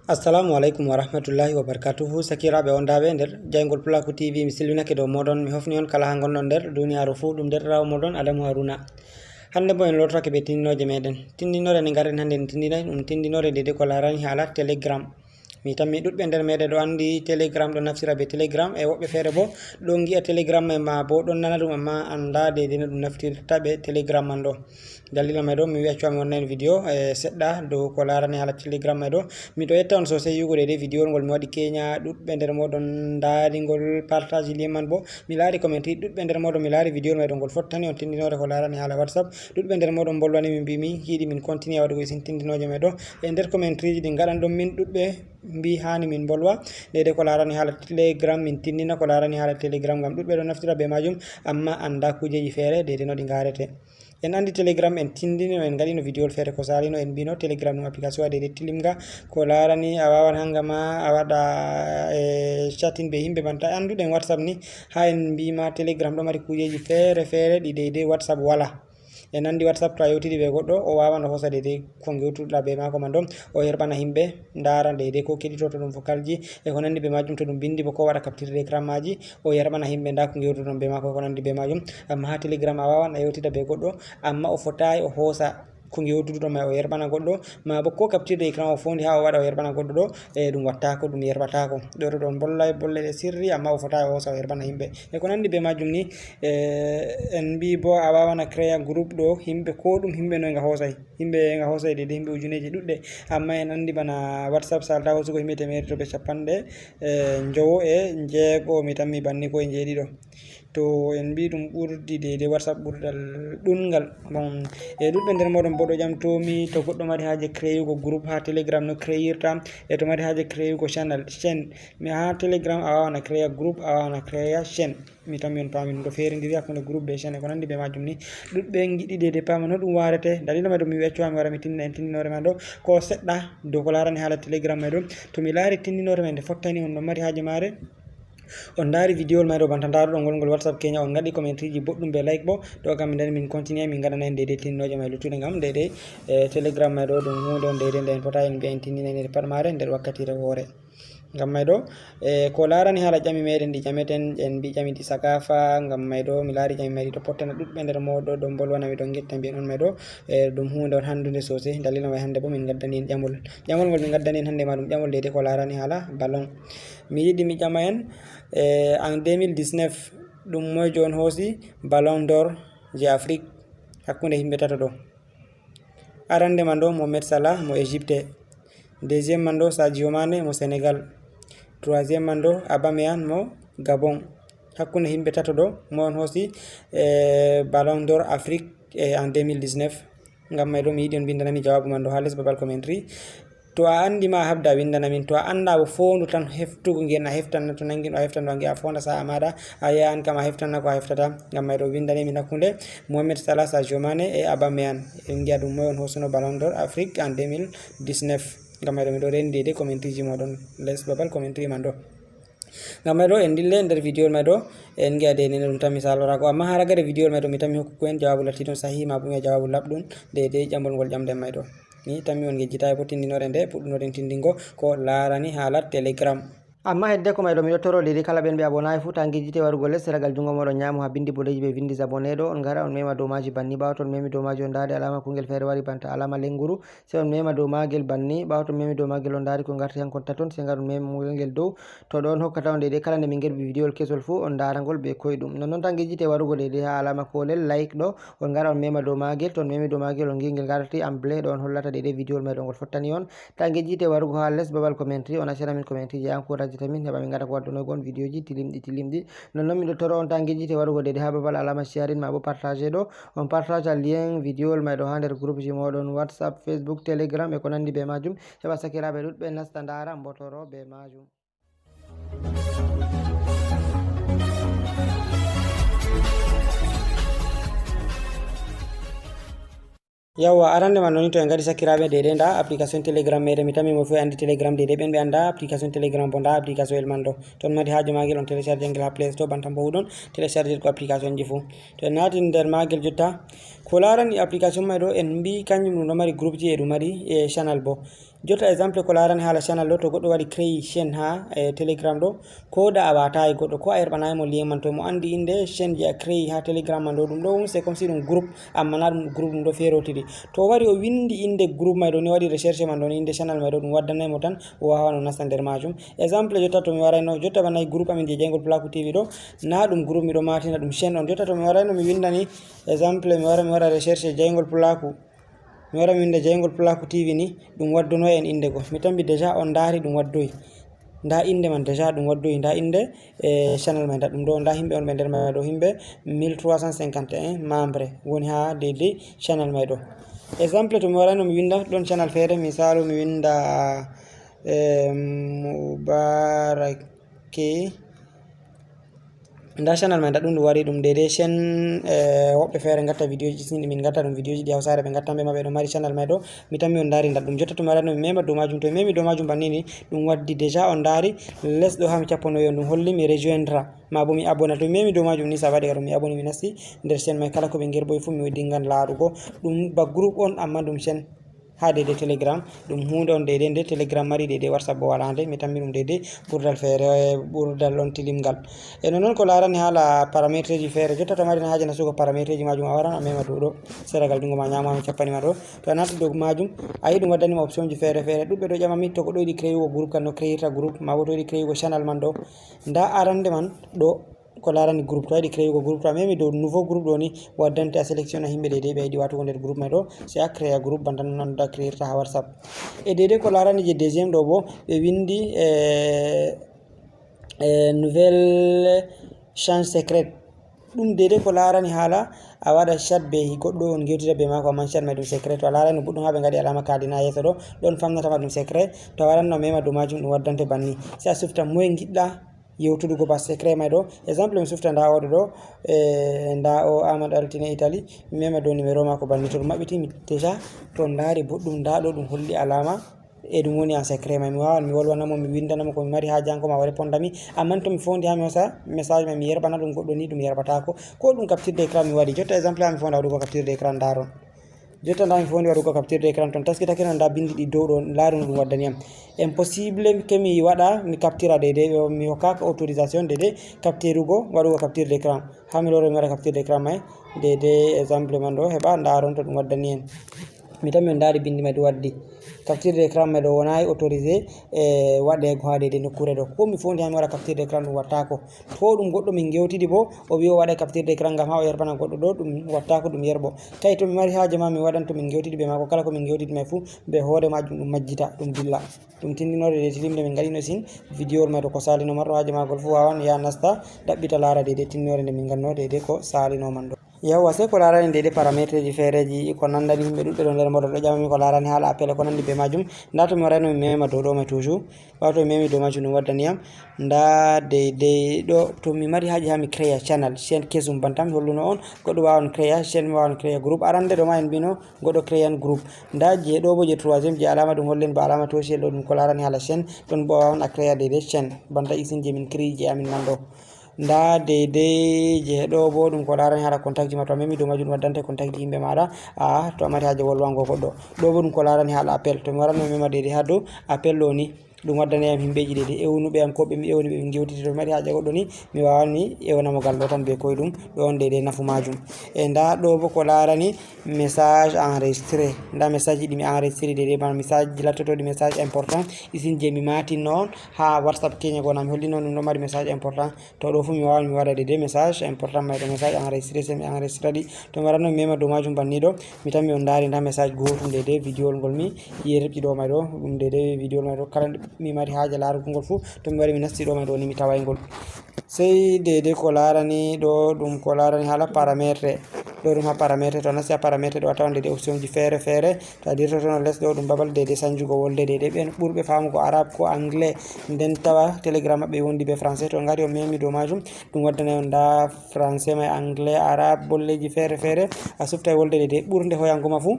Assalamu alaikum wa rahmatullahi wa barakatuhu. Sakiraɓe ondaɓe nder Jaygol Pulaku TV. Mi silminake dow moɗon, mi hofni on kala ha gonɗon nder duniyaru fuu. Ɗum derɗirawo moɗon Adamu Haruna. Hande bo en lortake be tindinoje meɗen. Tindinore nde garen hande en tindinay ɗum tindinore dede ko larani hala telegram. Mi tammi ɗuɗɓe nder meɗen ɗo andi telegram ɗo naftira be telegram, e woɓɓe fere bo ɗon gi'a telegram ma bo ɗon nana ɗum amma anda dede no ɗum naftirta be telegram man ɗo. Dalila mai ɗo mi wi'a mi wonnani video seɗɗa dow ko larani hala telegram mai ɗo. Mi ɗo yetta on sosai yugo dede video ngol mi waɗi kenya ɗuɗɓe nder moɗon daarigol partage lien man bo mi laari commentary ɗuɗɓe nder moɗon mi laari video mai ɗo ngol fottani on tindinore ko larani hala WhatsApp. Ɗuɗɓe nder moɗon bolwani min mbimi yiɗi min continue waɗugo isin tindinoje mai ɗo e nder commentary ji ɗi gaɗan ɗon min ɗuɗɓe mbi hani min bolwa dede ko larani hala telegram min tindina ko larani hala telegram ngam ɗuɗɓe ɗo naftira be majum amma anda kujeji fere dede no ɗi garete. En andi telegram en tindino en gaɗino video fere ko salino en bino telegram ɗum application waɗede tilimga ko larani a wawan hanga ma a waɗa chatting be himɓe banta anduɗen WhatsApp ni, ha en mbima telegram ɗo mari kujeji fere fere ɗi dede WhatsApp wala. En andi WhatsApp to a yewtidi be goɗɗo o wawan o hosa dede ko gewtuɗa be mako man ɗon o yerɓana himɓe ndara dede ko keɗito to ɗum vocal ji e ko nandi be majum, to ɗum bindi bo ko waɗa capture écran maji o yerɓana himɓe nda ko gewtuɗon be mako ko nandi be majum. Amma ha telegram a wawan a yewtida be goɗɗo amma o fotai o hosa ko gewtuɗo mai o yerɓana goɗɗo, ma bo ko capture écran o fondi ha o waɗa o yerɓana goɗɗo ɗo e ɗum wattako, ɗum yerɓatako. ɗo ɗon bollay bolle sirri amma o fotai o hosa o yerɓana himɓe e ko nandi be majum ni. En mbi bo a wawan a créa groupe ɗo himɓe ko ɗum himɓe no nga hosay, himɓe nga hosay dede himɓe ujuneji ɗuɗɗe, amma en andi bana WhatsApp salta hosugo himɓe temere to be capanɗe njowo e jeego mi tammi banni ko e jeeɗiɗo. To en mbi ɗum ɓurdi dede WhatsApp ɓurɗal ɗungal bon e ɗuɗɓe nder moɗon bo ɗo ƴamtomi to goɗɗo mari haaje créugo groupe ha telegram no créirta, e to mari haaje créugo channel chaîne mi ha telegram a wawan a créa groupe, a wawan a créa chaîne. Mi tammi on pami ɗum ɗo ferindiri hakkunde groupe be chaîne e ko nandi be majum ni. ɗuɗɓe giɗi dede pama no ɗum warete. Dalila mai ɗo mi weccuwa mi wara mi tindina en tindinore mai ɗo ko seɗɗa dow ko larani hala telegram mai ɗo. To mi laari tindinore mai nde fottani on ɗon mari haaje mare on daari video mai ɗo banta ndaruɗo ngol WhatsApp kenya on gaɗi commentary ji boɗɗum be like bo ɗo kam nden min continue min gaɗana en dede tindinoje mai luttuɗe ngam dede telegram mai ɗo ɗum hunde on dede nde en fota en mbiya en tindina en pat mare nder wakkatire woore. Ngam mai ɗo ko larani hala ƴami meɗen ɗi ƴameten en mbi ƴami ɗi sakafa. Ngam mai ɗo mi laari ƴami mai ɗi to pottana ɗuɗɓe nder moɗo ɗon bolwana mi ɗon getta mbiyen on mai ɗo ɗum hunde on handude sosai. Dalila mai hande bo min gaddani en ƴamol ngol min gaddani en hande ma ɗum ƴamol dede ko larani hala ballon. Mi yiɗi mi ƴama en en 2019 ɗum moyjo on hoosi ballon d'or je Afrique hakkunde himɓe tato ɗo. Arande man ɗo 𝑭𝑚𝑬𝑳𝑐𝑐𝑧 mo Égypte, deuxième man ɗo Sadio Mané mo Sénégal, troisième man ɗo 𝐉𝑐𝑼𝑷 mo Gabon. Hakkunde himɓe tato ɗo mo on hoosi ballon d'or Afrique en 2019. Ngam mai ɗo mi yiɗi on bindanami jawabu man ɗo ha les babal commentary. To a andi ma a habda windana min, to a anda bo fondu tan heftugo ngen a heftan to nangin a heftan wangi a fonda sa'a maɗa a yi'a an kam a heftan ko a heftata. Ngam mai ɗo windani min hakkunde 𝑭𝑚𝑬𝑳𝑐𝑐𝑧 Sadio Mané e 𝐉𝑐𝑼𝑷 en gi'a ɗum moy on hosuno ballon d'or Afrique en 2019. Ngam mai ɗo mi ɗo rendi dede commentary ji moɗon les babal commentary man ɗo. Ngam mai ɗo en dille nder video mai ɗo en gi'a dede ɗum tan misal warago, amma ha ragare video mai ɗo mi tammi hokkugo en jawabu lattiɗum sahi ma bo jawabu labɗum dede ƴambol ngol ƴamden mai ɗo. Ni tammi on gejjitayi bo tindinore nde puɗɗunoɗen tindingo ko larani hala telegram. Amma hedde ko mai ɗo mi ɗo toro dede kala ɓen ɓe abonayi fu ta gejjite warugo les ragal jungo moɗon nyamo ha bindi bodeji 𝑭𝑗𝑚𝑦𝑚 ɗo on gara on mema dow maji banni. ɓawa to on memi dow maji on daari alama kungel fere wari banta alama lenguru, sai on mema dow magel banni. ɓawa to on memi dow magel on daari ko garti han konta ton, sai gar on mema ngel dow to ɗo on hokkata on dede kala nde min gerbi video kesol fu on daara ngol be koyɗum. Nonnon tan gejjite warugo dede ha alama kolel like ɗo on gara on mema dow magel, to on memi dow magel on gi ngel garti en blé ɗo on hollata dede video mai ɗo ngol fottani on. Ta gejjite warugo ha les babal commentary on accira min commentary je encourage min heɓa min gaɗa ko waddunogon video ji tilimɗi. Nonnon min ɗo toro on ta gejjite warugo dede ha babal alama sharing ma bo partage ɗo on partage lien video mai ɗo ha nder groupe ji moɗon WhatsApp, Facebook, Telegram e ko nandi be majum heɓa sakiraɓe ɗuɗɓe nasta ndara mbotoro be majum. Yawwa arande man noni to en gaɗi sakiraɓe dede nda application telegram meɗen mi tammi mo fu andi telegram dede ɓen ɓe anda application telegram bo nda application el man ɗo ton mari haaje magel on télécharge ngel ha play store banta mbo ɗon télécharge ko application ji fu. To en naati nder magel jotta ko larani application mai ɗo en mbi kanjum ɗum ɗo mari groupe ji e ɗum mari e channel bo jotta exemple ko larani hala channel do to goddo wadi créer chaîne ha telegram do ko da awata e goddo ko a yerbanay mo lien man to mo andi inde chaîne je a créer ha telegram man do dum do c'est comme si dum groupe amma na dum groupe dum do ferotidi to wari o windi inde groupe may do ni wadi recherche man do ni inde channel may do dum waddanay mo tan o wawa no nasta der majum exemple jotta to mi warayno jotta banay groupe amin je Jaygol Pulaku TV do na dum groupe mi do matina dum chaîne on jotta to mi warayno mi windani exemple mi wara recherche Jaygol Pulaku mi wara mi winda Jaygol Pulaku TV ni dum waddono en inde go mi tambi déjà on dari dum waddoyi nda inde man déjà dum waddoyi nda inde channel man dum do nda himbe on be der ma do himbe 1351 membre woni ha de channel may do exemple to mi warano mi winda don channel fere misalu mi winda mubarake nda channel man dum wari dum dede chaîne wobbe fere gatta video ji sin min gatta dum video ji di hawsare be gatta be mabbe do mari channel may do mi tammi on dari dum jotta to mi warano mi mema do majum to memi do majum bannini dum waddi déjà on dari les do ha mi cappono yon dum holli mi rejoindra ma bo mi abona to memi do majum ni sa wadi garo mi aboni mi nasti der chaîne may kala ko be gerboy fu mi wadi ngan laarugo dum ba groupe on amma dum chaîne ha de telegram dum hunde on de telegram mari de whatsapp bo walande mi tammi dum de burdal fere burdal on tilimgal e non ko larani hala parametre ji fere jotta to mari haaje nasugo parametre ji majum awaran amema do seragal dungo ma nyama mi cappani ma do to nati do majum ayi dum wadani ma option ji fere dubbe do jama mi to ko do di créer groupe kan no créer groupe ma bo to di créer channel man do nda arande man do ko larani groupe to di créer groupe to memi do nouveau groupe do ni waddante a sélection himbe de be di watu nder groupe may do c'est a créer groupe bandan non da créer ta whatsapp e de ko larani je deuxième do bo be windi nouvelle chance secrète dum de ko larani hala a wada chat be goddo on gewtida be mako man chat may dum secret to larani buddum habe ngadi alama kadina yeso do don famnata dum secret to waranno mema do majum dum waddante banni sa sufta moy ngidda yewtudugo ba secret may do exemple mi sufta nda odo do nda o Amad Altine Italy mema do numéro mako banni to mabiti mi déjà to ndari buddum nda do dum holli alama e dum woni en secret may mi wawan mi wolwana mo mi windana mo ko mi mari ha janko ma wala pondami amman to mi fondi ha mi wasa message may mi yerbana dum goddo ni dum yerbata ko dum capture écran mi wadi jotta exemple ha mi fonda wadugo capture écran daron jotta nda mi fondi wadugo capture écran ton taski takena nda bindi di dow do laaru dum waddani am impossible ke mi wada mi capture de mi hokaka autorisation de capture go wadugo capture d'écran ha mi loro mi wada capture d'écran may de exemple man do heba ndaron to dum waddani en mi tammi on dari bindi may do waddi capture d'écran me do wonay autorisé wadde ko haade de nokkure do ko mi fondi ha mi wada capture d'écran dum wattako to dum goddo min gewtidi bo o wi o wada capture d'écran gam ha o yerbana goddo do dum wattako dum yerbo tay to mi mari haaje ma mi wadan to min gewtidi be mako kala ko min gewtidi may fu be hoore majum dum majjita dum dilla dum tindinore de tilimde min gadino sin video ma do ko salino marro haaje ma gol fu wawan ya nasta dabbita laara de tinnore de min ganno de ko salino man do yawa se ko larani de parametre ji fereji ko nandani himbe dudde do nder modol do jamami ko larani hala appel ko nandi be majum ndato mi warano mi mema do may toujours wato memi do majum no waddani am nda de do to mi mari haaji ha mi créer channel chaîne kesum bantam holluno on goddo wawan créer chaîne wawan créer groupe arande do ma en bino goddo créer groupe nda je do bo je troisième je alama dum hollen ba alama to do dum ko larani hala chaîne don bo wawan a créer de chaîne banda isin je min créer je amin nan do nda de je do bo dum ko larani hala contact ji ma to memi do majum waddante contact ji himbe mada to amari haaje wolwango goddo do bo dum ko larani hala appel to mi warano mema de ha do appel do ni dum waddane am himbeji de ewnube am ko be mi ewni be min gewtiti to mari haaje goddo ni mi wawani ewna mo gallo tan be koydum do on de nafu majum e nda do bo ko larani message enregistré nda message di mi enregistré de ban message lattoto di message important isin je mi mati non ha whatsapp kenya go nam holli non no mari message important to do fu mi wawani mi wada de message important may do message enregistré se mi enregistré di to marano mema do majum banni do mi tammi on dari nda message gotum de video ngol mi yerebti do may do dum de video may do kala mi mari haaje laarugo ngol fu to mi wari mi nasti do may do ni mi taway ngol sey de ko larani do dum ko larani hala parametre do dum ha parametre to nasti parametre do tawan de option ji fere to dirto to les do dum babal de sanjugo wolde de ben burbe famugo arab ko anglais den tawa telegram be wondi be français to ngari on memi do majum dum waddane on da français may anglais arab bolleji fere a sufta wolde de burde hoyango ma fu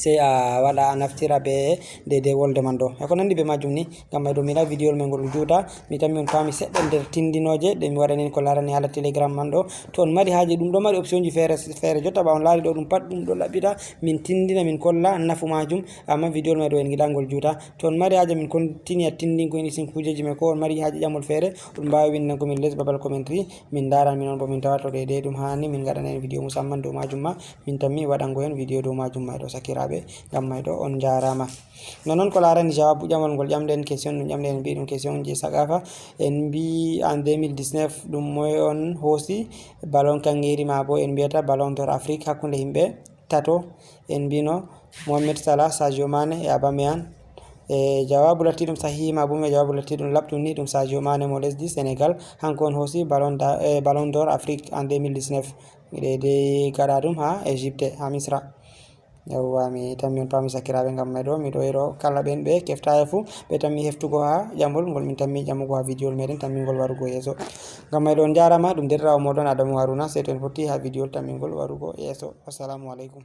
sey a wada a naftira be de wolde man do e ko nandi be majum ni ngam may do mi la video men gol juuta mi tammi on fami sedda der tindinoje de mi wadani ko larani hala telegram man do to on mari haaje dum do mari option ji fere jotta ba on laari do dum pat dum do labita min tindina min kolla nafu majum amma video me do en gidangol juuta to on mari haaje min continue tindin ko ni sin kujeji me ko on mari haaje jamol fere on baawi winna ko min les babal commentary min dara min on bo min tawato de dum hani min gadana en video musamman do majum ma min tammi wadango en video do majum ma do sakirabe ngam may do on jarama nonon ko larani jawabu jamal gol jamden question dum jamden bi dum question je sagafa en bi en 2019 dum moy on hosi ballon kangeri ma bo en biata ballon d'or afrique hakunde himbe tato en bino Mohamed Salah Sadio Mane e Aubameyang jawabu latti dum sahihi ma bo me jawabu latti dum labdum ni dum Sadio Mane mo lesdi Senegal hanko on hosi ballon d'or afrique en 2019 de gara dum ha Egypte ha Misra yawwa mi tammi on pami sakirabe ngam may do mi do ero kala ben be kefta fu be tammi heftugo ha jambol gol min tammi jamugo ha video meden tammi gol warugo yeso ngam may do on jarama dum derrawo modon Adamu Haruna se to en fotti ha video tammi gol warugo yeso assalamu alaikum